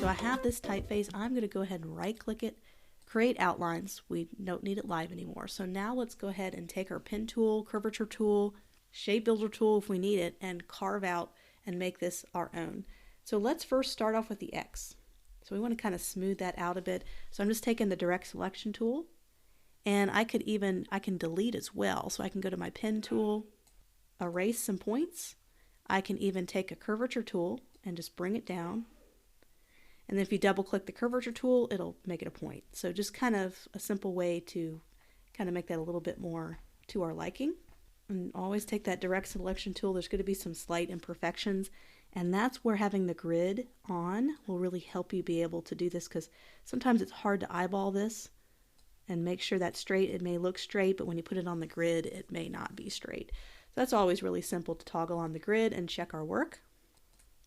So I have this typeface. I'm going to go ahead and right click it, create outlines. We don't need it live anymore. So now let's go ahead and take our pen tool, curvature tool, shape builder tool if we need it, and carve out and make this our own. So let's first start off with the X. So we want to kind of smooth that out a bit. So I'm just taking the direct selection tool, and I can delete as well. So I can go to my pen tool, erase some points. I can even take a curvature tool and just bring it down. And then if you double click the curvature tool, it'll make it a point. So just kind of a simple way to kind of make that a little bit more to our liking. And always take that direct selection tool. There's going to be some slight imperfections, and that's where having the grid on will really help you be able to do this, because sometimes it's hard to eyeball this and make sure that's straight. It may look straight, but when you put it on the grid, it may not be straight. So that's always really simple to toggle on the grid and check our work.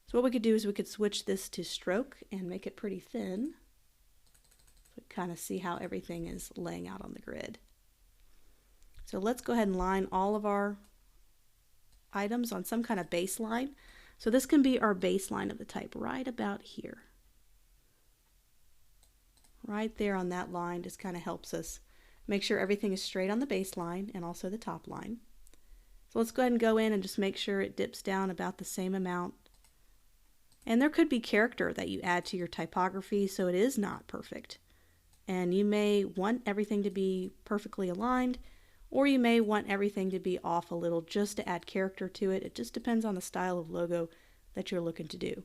So what we could do is we could switch this to stroke and make it pretty thin. So kind of see how everything is laying out on the grid. So let's go ahead and line all of our items on some kind of baseline. So this can be our baseline of the type right about here. Right there on that line just kind of helps us make sure everything is straight on the baseline and also the top line. So let's go ahead and go in and just make sure it dips down about the same amount. And there could be character that you add to your typography, so it is not perfect. And you may want everything to be perfectly aligned, or you may want everything to be off a little just to add character to it. It just depends on the style of logo that you're looking to do.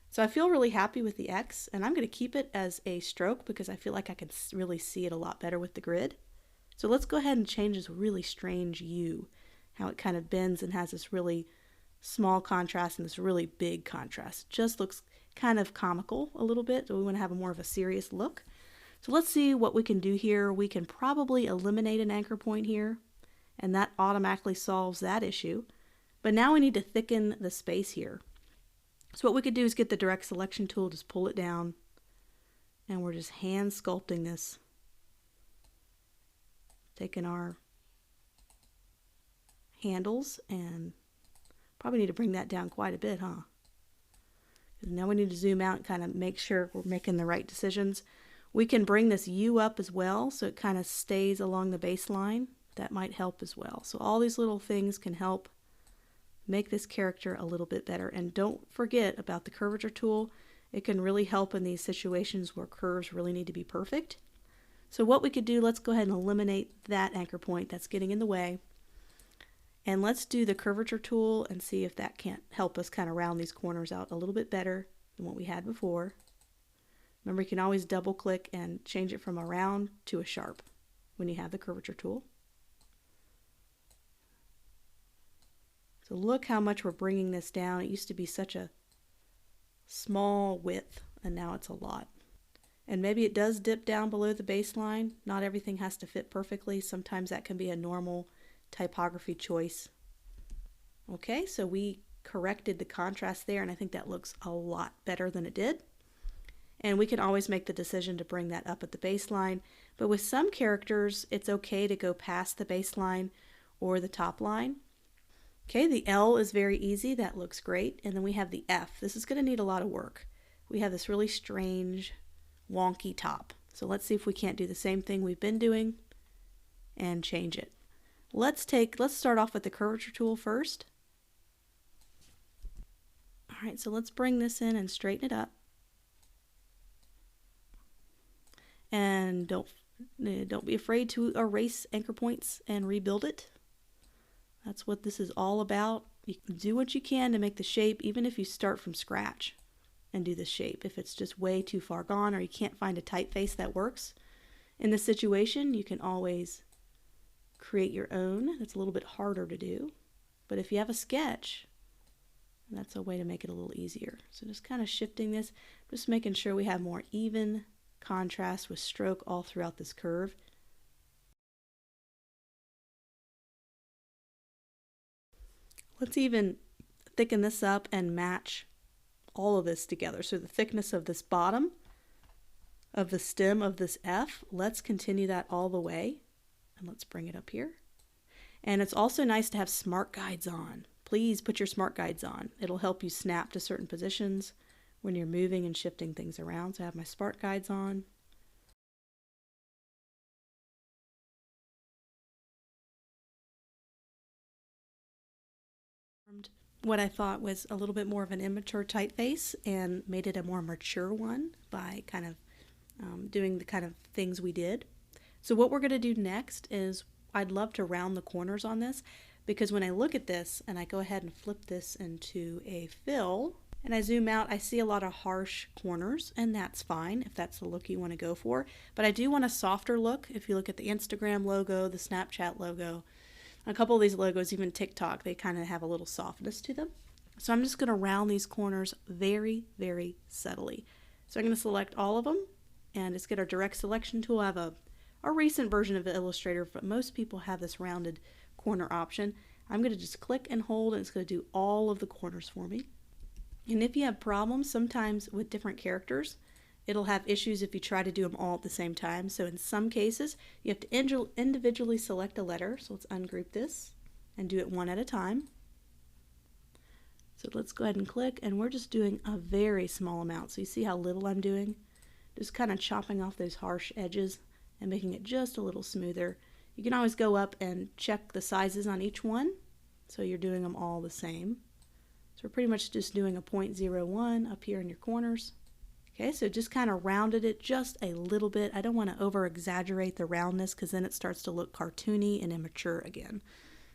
So I feel really happy with the X, and I'm going to keep it as a stroke because I feel like I can really see it a lot better with the grid. So let's go ahead and change this really strange U, how it kind of bends and has this really small contrast and this really big contrast. It just looks kind of comical a little bit, so we want to have a more of a serious look. So let's see what we can do here. We can probably eliminate an anchor point here, and that automatically solves that issue. But now we need to thicken the space here. So what we could do is get the direct selection tool, just pull it down, and we're just hand sculpting this. Taking our handles, and probably need to bring that down quite a bit, huh? Now we need to zoom out and kind of make sure we're making the right decisions. We can bring this U up as well, so it kind of stays along the baseline. That might help as well. So all these little things can help make this character a little bit better. And don't forget about the curvature tool. It can really help in these situations where curves really need to be perfect. So what we could do, let's go ahead and eliminate that anchor point that's getting in the way. And let's do the curvature tool and see if that can't help us kind of round these corners out a little bit better than what we had before. Remember, you can always double click and change it from a round to a sharp when you have the curvature tool. So look how much we're bringing this down. It used to be such a small width, and now it's a lot. And maybe it does dip down below the baseline. Not everything has to fit perfectly. Sometimes that can be a normal typography choice. Okay, so we corrected the contrast there, and I think that looks a lot better than it did. And we can always make the decision to bring that up at the baseline. But with some characters, it's okay to go past the baseline or the top line. Okay, the L is very easy. That looks great. And then we have the F. This is going to need a lot of work. We have this really strange, wonky top. So let's see if we can't do the same thing we've been doing and change it. Let's start off with the curvature tool first. All right, so let's bring this in and straighten it up. And don't be afraid to erase anchor points and rebuild it. That's what this is all about. You can do what you can to make the shape, even if you start from scratch and do the shape. If it's just way too far gone or you can't find a typeface that works in this situation, you can always create your own. That's a little bit harder to do. But if you have a sketch, that's a way to make it a little easier. So just kind of shifting this, just making sure we have more even contrast with stroke all throughout this curve. Let's even thicken this up and match all of this together. So the thickness of this bottom of the stem of this F, let's continue that all the way, and let's bring it up here. And it's also nice to have smart guides on. Please put your smart guides on. It'll help you snap to certain positions when you're moving and shifting things around. So I have my spark guides on. What I thought was a little bit more of an immature typeface and made it a more mature one by kind of doing the kind of things we did. So what we're going to do next is I'd love to round the corners on this, because when I look at this and I go ahead and flip this into a fill and I zoom out, I see a lot of harsh corners, and that's fine if that's the look you want to go for. But I do want a softer look. If you look at the Instagram logo, the Snapchat logo, a couple of these logos, even TikTok, they kind of have a little softness to them. So I'm just going to round these corners very, very subtly. So I'm going to select all of them and just get our direct selection tool. I have a recent version of Illustrator, but most people have this rounded corner option. I'm going to just click and hold, and it's going to do all of the corners for me. And if you have problems sometimes with different characters, it'll have issues if you try to do them all at the same time. So in some cases, you have to individually select a letter. So let's ungroup this and do it one at a time. So let's go ahead and click, and we're just doing a very small amount. So you see how little I'm doing? Just kind of chopping off those harsh edges and making it just a little smoother. You can always go up and check the sizes on each one, so you're doing them all the same. So we're pretty much just doing a 0.01 up here in your corners. Okay, so just kind of rounded it just a little bit. I don't want to over exaggerate the roundness, because then it starts to look cartoony and immature again.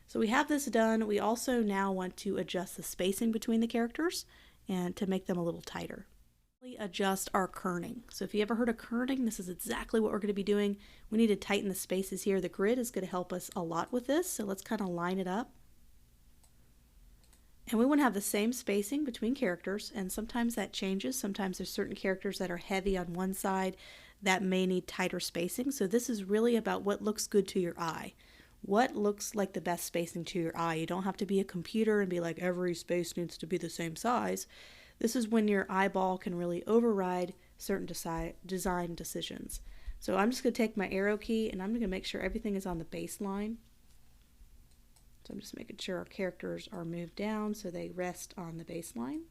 So we have this done. We also now want to adjust the spacing between the characters and to make them a little tighter. Adjust our kerning. So if you ever heard of kerning, this is exactly what we're going to be doing. We need to tighten the spaces here. The grid is going to help us a lot with this. So let's kind of line it up. And we want to have the same spacing between characters, and sometimes that changes. Sometimes there's certain characters that are heavy on one side that may need tighter spacing. So this is really about what looks good to your eye. What looks like the best spacing to your eye. You don't have to be a computer and be like every space needs to be the same size. This is when your eyeball can really override certain design decisions. So I'm just going to take my arrow key, and I'm going to make sure everything is on the baseline. So I'm just making sure our characters are moved down so they rest on the baseline.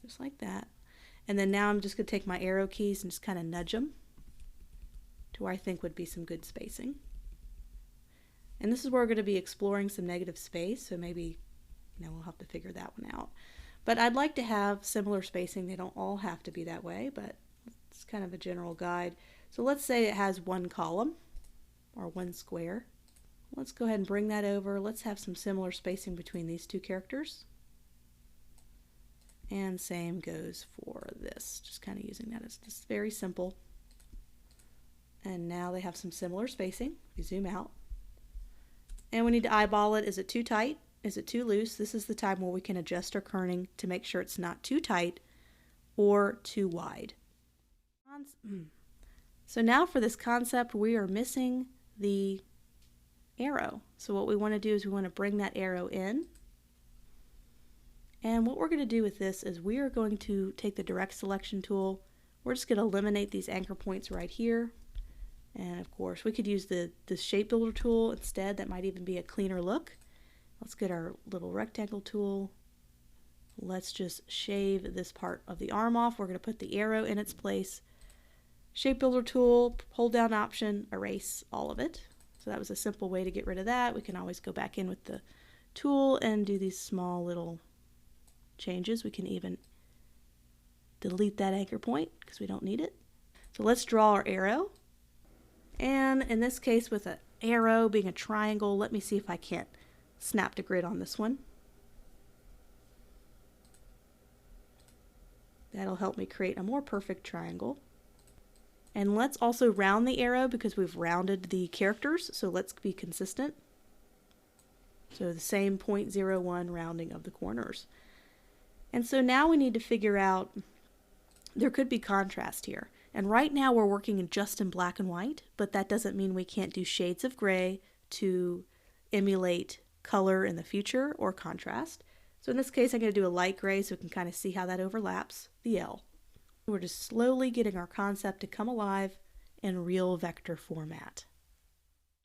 Just like that. And then now I'm just going to take my arrow keys and just kind of nudge them to where I think would be some good spacing. And this is where we're going to be exploring some negative space, so maybe we'll have to figure that one out. But I'd like to have similar spacing. They don't all have to be that way, but it's kind of a general guide. So let's say it has one column or one square. Let's go ahead and bring that over. Let's have some similar spacing between these two characters. And same goes for this. Just kind of using that. It's just very simple. And now they have some similar spacing. We zoom out. And we need to eyeball it. Is it too tight? Is it too loose? This is the time where we can adjust our kerning to make sure it's not too tight or too wide. So now for this concept, we are missing the arrow. So what we want to do is we want to bring that arrow in. And what we're going to do with this is we are going to take the direct selection tool. We're just going to eliminate these anchor points right here. And of course, we could use the shape builder tool instead. That might even be a cleaner look. Let's get our little rectangle tool. Let's just shave this part of the arm off. We're going to put the arrow in its place. Shape builder tool, hold down option, erase all of it. So that was a simple way to get rid of that. We can always go back in with the tool and do these small little changes. We can even delete that anchor point because we don't need it. So let's draw our arrow. And in this case, with an arrow being a triangle, let me see if I can't snap to grid on this one. That'll help me create a more perfect triangle. And let's also round the arrow because we've rounded the characters, so let's be consistent. So the same 0.01 rounding of the corners. And so now we need to figure out, there could be contrast here. And right now we're working just in black and white, but that doesn't mean we can't do shades of gray to emulate color in the future or contrast. So in this case, I'm going to do a light gray so we can kind of see how that overlaps the L. We're just slowly getting our concept to come alive in real vector format.